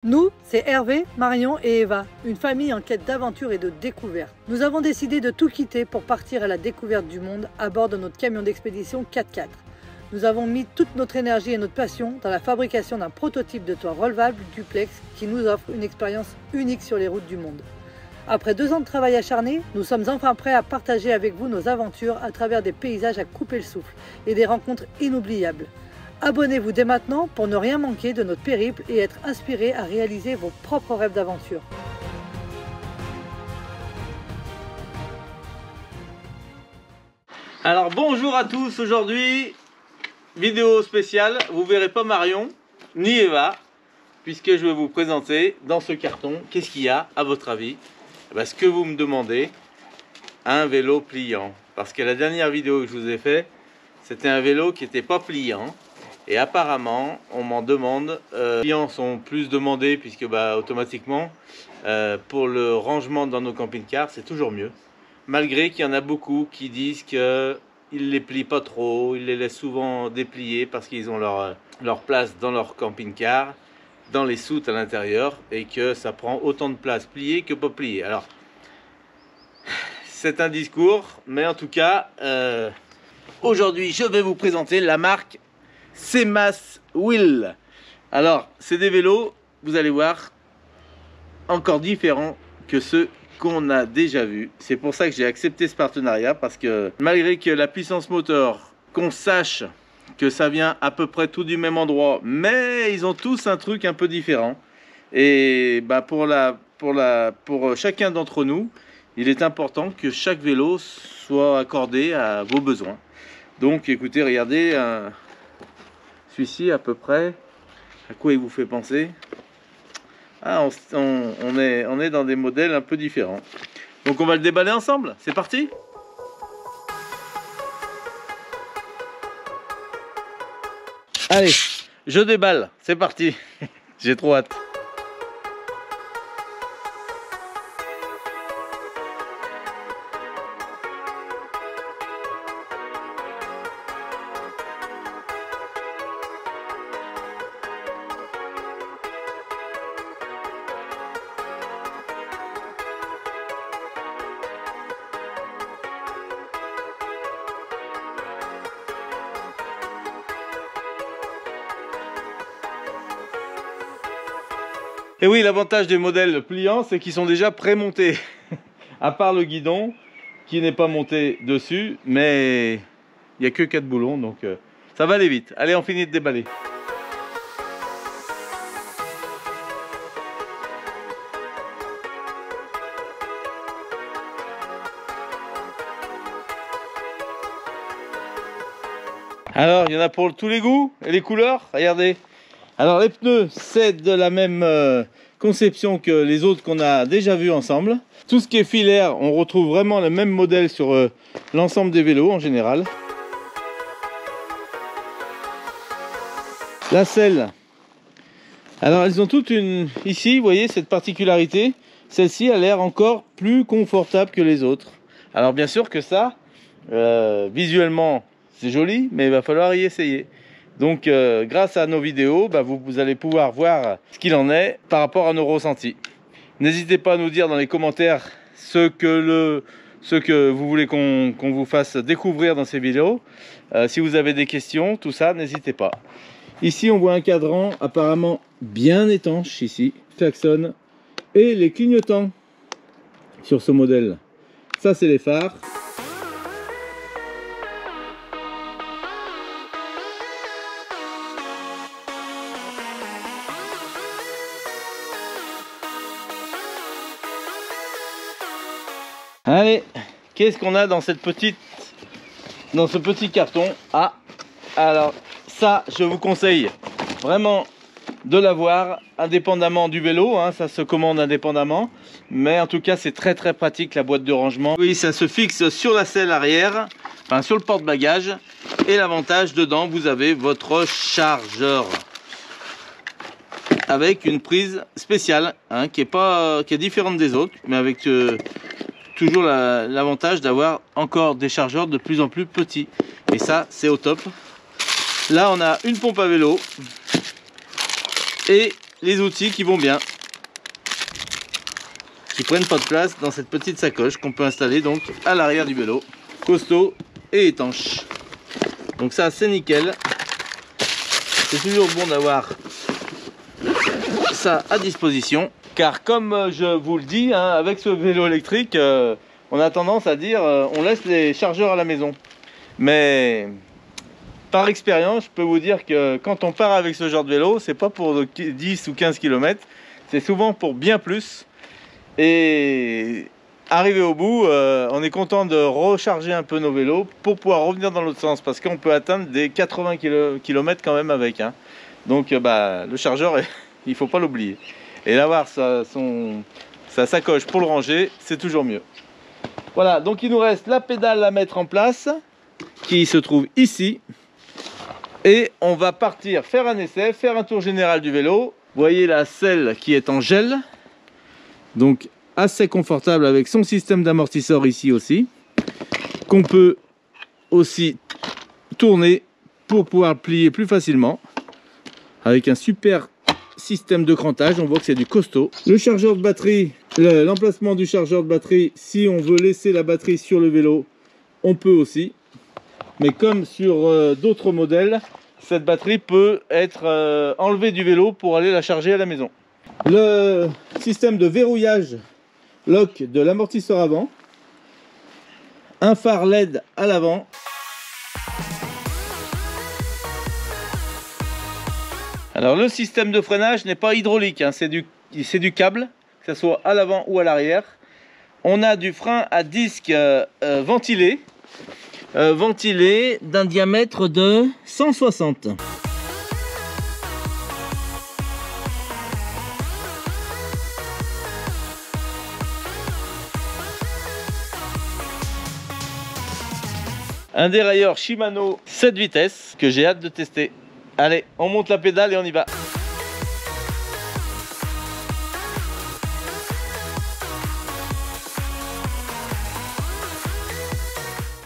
Nous, c'est Hervé, Marion et Eva, une famille en quête d'aventure et de découverte. Nous avons décidé de tout quitter pour partir à la découverte du monde à bord de notre camion d'expédition 4x4. Nous avons mis toute notre énergie et notre passion dans la fabrication d'un prototype de toit relevable duplex qui nous offre une expérience unique sur les routes du monde. Après 2 ans de travail acharné, nous sommes enfin prêts à partager avec vous nos aventures à travers des paysages à couper le souffle et des rencontres inoubliables. Abonnez-vous dès maintenant pour ne rien manquer de notre périple et être inspiré à réaliser vos propres rêves d'aventure. Alors bonjour à tous, aujourd'hui vidéo spéciale, vous verrez pas Marion ni Eva puisque je vais vous présenter dans ce carton qu'est-ce qu'il y a à votre avis. Ce que vous me demandez, un vélo pliant, parce que la dernière vidéo que je vous ai fait c'était un vélo qui n'était pas pliant. Et apparemment, on m'en demande, les clients sont plus demandés puisque automatiquement, pour le rangement dans nos camping-cars, c'est toujours mieux. Malgré qu'il y en a beaucoup qui disent qu'ils ne les plient pas trop, ils les laissent souvent déplier parce qu'ils ont leur place dans leur camping-car, dans les soutes à l'intérieur, et que ça prend autant de place pliée que pas pliée. Alors, c'est un discours, mais en tout cas, aujourd'hui, je vais vous présenter la marque Semas Wheel. Alors, c'est des vélos, vous allez voir, encore différents que ceux qu'on a déjà vus. C'est pour ça que j'ai accepté ce partenariat, parce que malgré que la puissance moteur, qu'on sache que ça vient à peu près tout du même endroit, mais ils ont tous un truc un peu différent. Et pour chacun d'entre nous, il est important que chaque vélo soit accordé à vos besoins. Donc écoutez, regardez, celui-ci à peu près, à quoi il vous fait penser? On est dans des modèles un peu différents. Donc on va le déballer ensemble, c'est parti. Allez, je déballe, c'est parti. J'ai trop hâte. Et oui, l'avantage des modèles pliants, c'est qu'ils sont déjà pré-montés. À part le guidon, qui n'est pas monté dessus, mais il n'y a que 4 boulons, donc ça va aller vite. Allez, on finit de déballer. Alors, il y en a pour tous les goûts et les couleurs, regardez. Alors les pneus, c'est de la même conception que les autres qu'on a déjà vus ensemble. Tout ce qui est filaire, on retrouve vraiment le même modèle sur l'ensemble des vélos en général. La selle. Alors elles ont toutes ici, vous voyez cette particularité. Celle-ci a l'air encore plus confortable que les autres. Alors bien sûr que ça, visuellement, c'est joli, mais il va falloir y essayer. Donc grâce à nos vidéos, vous allez pouvoir voir ce qu'il en est par rapport à nos ressentis. N'hésitez pas à nous dire dans les commentaires ce que vous voulez qu'on vous fasse découvrir dans ces vidéos. Si vous avez des questions, tout ça, n'hésitez pas. Ici on voit un cadran apparemment bien étanche ici, klaxon, et les clignotants sur ce modèle. Ça c'est les phares. Allez, qu'est-ce qu'on a dans ce petit carton? Ah, alors ça, je vous conseille vraiment de l'avoir indépendamment du vélo, hein, ça se commande indépendamment, mais en tout cas c'est très très pratique la boîte de rangement. Oui, ça se fixe sur la selle arrière, enfin sur le porte-bagages, et l'avantage dedans, vous avez votre chargeur avec une prise spéciale, hein, qui est différente des autres, mais avec toujours l'avantage d'avoir encore des chargeurs de plus en plus petits, et ça c'est au top. Là on a une pompe à vélo et les outils qui vont bien, qui prennent pas de place dans cette petite sacoche qu'on peut installer donc à l'arrière du vélo. Costaud et étanche. Donc ça c'est nickel. C'est toujours bon d'avoir ça à disposition, car comme je vous le dis, hein, avec ce vélo électrique, on a tendance à dire on laisse les chargeurs à la maison. Mais par expérience, je peux vous dire que quand on part avec ce genre de vélo, c'est pas pour 10 ou 15 km, c'est souvent pour bien plus. Et arrivé au bout, on est content de recharger un peu nos vélos pour pouvoir revenir dans l'autre sens, parce qu'on peut atteindre des 80 km quand même avec. Hein. Donc le chargeur, il faut pas l'oublier. Et d'avoir sa sacoche pour le ranger, c'est toujours mieux. Voilà, donc il nous reste la pédale à mettre en place, qui se trouve ici. Et on va partir faire un essai, faire un tour général du vélo. Vous voyez la selle qui est en gel. Donc assez confortable avec son système d'amortisseur ici aussi. Qu'on peut aussi tourner pour pouvoir plier plus facilement. Avec un super système de crantage, on voit que c'est du costaud. Le chargeur de batterie, l'emplacement du chargeur de batterie, si on veut laisser la batterie sur le vélo, on peut aussi. Mais comme sur d'autres modèles, cette batterie peut être enlevée du vélo pour aller la charger à la maison. Le système de verrouillage lock de l'amortisseur avant. Un phare LED à l'avant. Alors le système de freinage n'est pas hydraulique, hein, c'est du câble, que ce soit à l'avant ou à l'arrière. On a du frein à disque ventilé. Ventilé d'un diamètre de 160. Un dérailleur Shimano 7 vitesses que j'ai hâte de tester. Allez, on monte la pédale et on y va.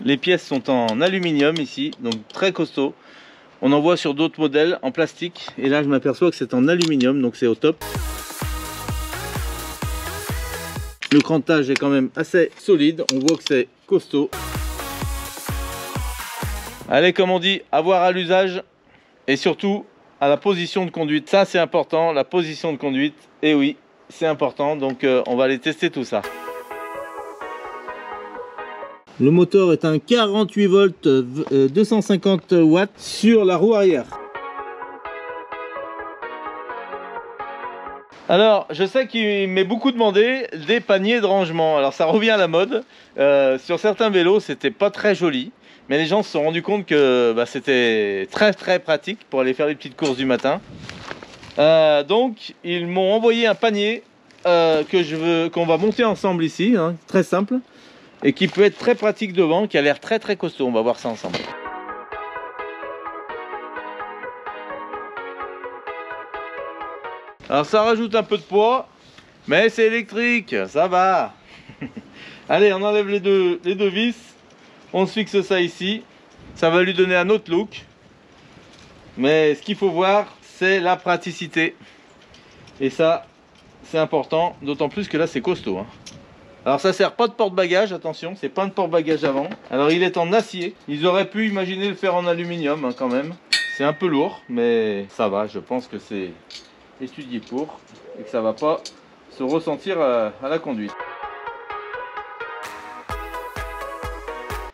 Les pièces sont en aluminium ici, donc très costaud. On en voit sur d'autres modèles en plastique. Et là, je m'aperçois que c'est en aluminium, donc c'est au top. Le crantage est quand même assez solide. On voit que c'est costaud. Allez, comme on dit, avoir à l'usage. Et surtout, à la position de conduite. Ça, c'est important, la position de conduite. Et oui, c'est important. Donc, on va aller tester tout ça. Le moteur est un 48 volts 250 watts sur la roue arrière. Alors, je sais qu'il m'est beaucoup demandé des paniers de rangement. Alors, ça revient à la mode. Sur certains vélos, c'était pas très joli. Mais les gens se sont rendus compte que c'était très pratique pour aller faire les petites courses du matin. Donc, ils m'ont envoyé un panier qu'on va monter ensemble ici, hein, très simple. Et qui peut être très pratique devant, qui a l'air très costaud. On va voir ça ensemble. Alors ça rajoute un peu de poids, mais c'est électrique, ça va. Allez, on enlève les deux vis, on se fixe ça ici. Ça va lui donner un autre look. Mais ce qu'il faut voir, c'est la praticité. Et ça, c'est important, d'autant plus que là, c'est costaud. Hein. Alors ça sert pas de porte-bagages, attention, c'est pas un porte-bagages avant. Alors il est en acier. Ils auraient pu imaginer le faire en aluminium hein, quand même. C'est un peu lourd, mais ça va, je pense que c'est étudié pour et que ça va pas se ressentir à la conduite.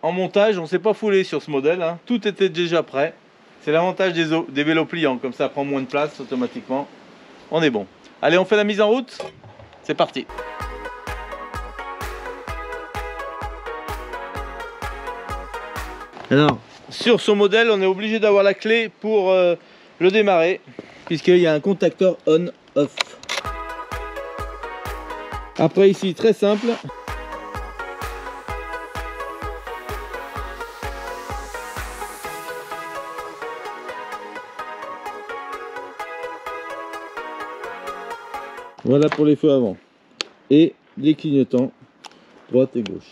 En montage, on s'est pas foulé sur ce modèle, hein. Tout était déjà prêt. C'est l'avantage des vélos pliants, comme ça prend moins de place automatiquement. On est bon. Allez, on fait la mise en route. C'est parti. Alors, sur ce modèle, on est obligé d'avoir la clé pour le démarrer, puisqu'il y a un contacteur on-off. Après ici, très simple. Voilà pour les feux avant. Et les clignotants, droite et gauche.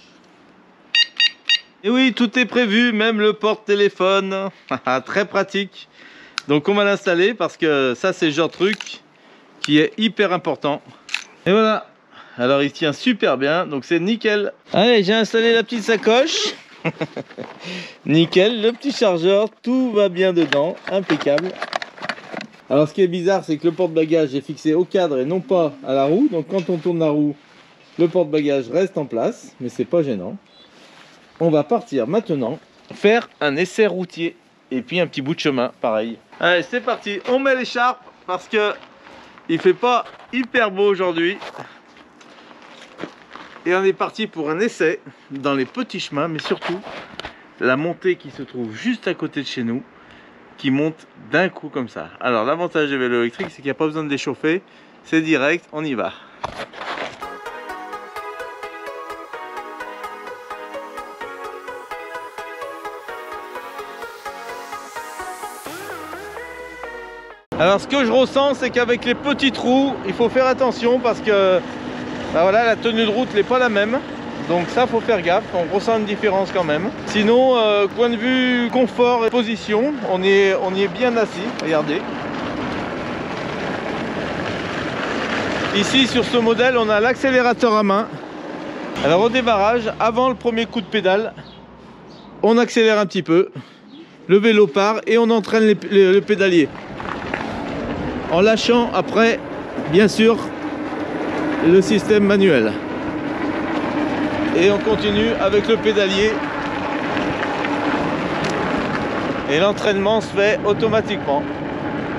Et oui, tout est prévu, même le porte-téléphone. Très pratique. Donc on va l'installer parce que ça c'est le genre de truc qui est hyper important. Et voilà. Alors il tient super bien, donc c'est nickel. Allez, j'ai installé la petite sacoche. Nickel, le petit chargeur, tout va bien dedans, impeccable. Alors ce qui est bizarre, c'est que le porte-bagages est fixé au cadre et non pas à la roue. Donc quand on tourne la roue, le porte-bagages reste en place, mais c'est pas gênant. On va partir maintenant faire un essai routier et puis un petit bout de chemin, pareil. Allez, c'est parti, on met l'écharpe parce que il fait pas hyper beau aujourd'hui. Et on est parti pour un essai dans les petits chemins, mais surtout la montée qui se trouve juste à côté de chez nous, qui monte d'un coup comme ça. Alors l'avantage des vélos électriques, c'est qu'il n'y a pas besoin de les chauffer, c'est direct, on y va. Alors ce que je ressens, c'est qu'avec les petits trous, il faut faire attention parce que ben voilà, la tenue de route n'est pas la même. Donc ça, faut faire gaffe, on ressent une différence quand même. Sinon, point de vue confort et position, on y est bien assis, regardez. Ici, sur ce modèle, on a l'accélérateur à main. Alors au démarrage, avant le premier coup de pédale, on accélère un petit peu, le vélo part et on entraîne le pédalier. En lâchant après, bien sûr, le système manuel. Et on continue avec le pédalier. Et l'entraînement se fait automatiquement.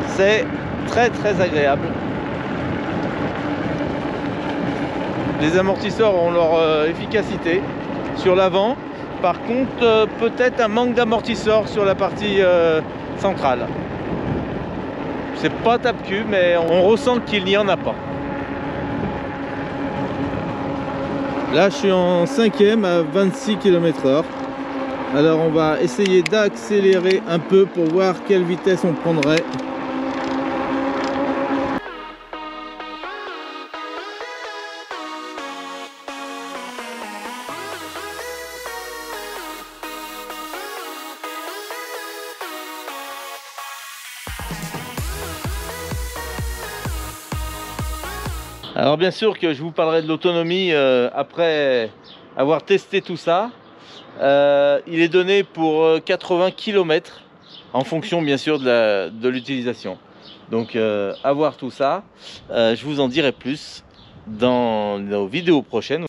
C'est très très agréable. Les amortisseurs ont leur efficacité sur l'avant. Par contre, peut-être un manque d'amortisseurs sur la partie centrale. C'est pas tape-cul, mais on ressent qu'il n'y en a pas. Là, je suis en 5e à 26 km/h. Alors, on va essayer d'accélérer un peu pour voir quelle vitesse on prendrait. Alors bien sûr que je vous parlerai de l'autonomie après avoir testé tout ça. Il est donné pour 80 km en fonction bien sûr de l'utilisation. Donc à voir tout ça, je vous en dirai plus dans nos vidéos prochaines.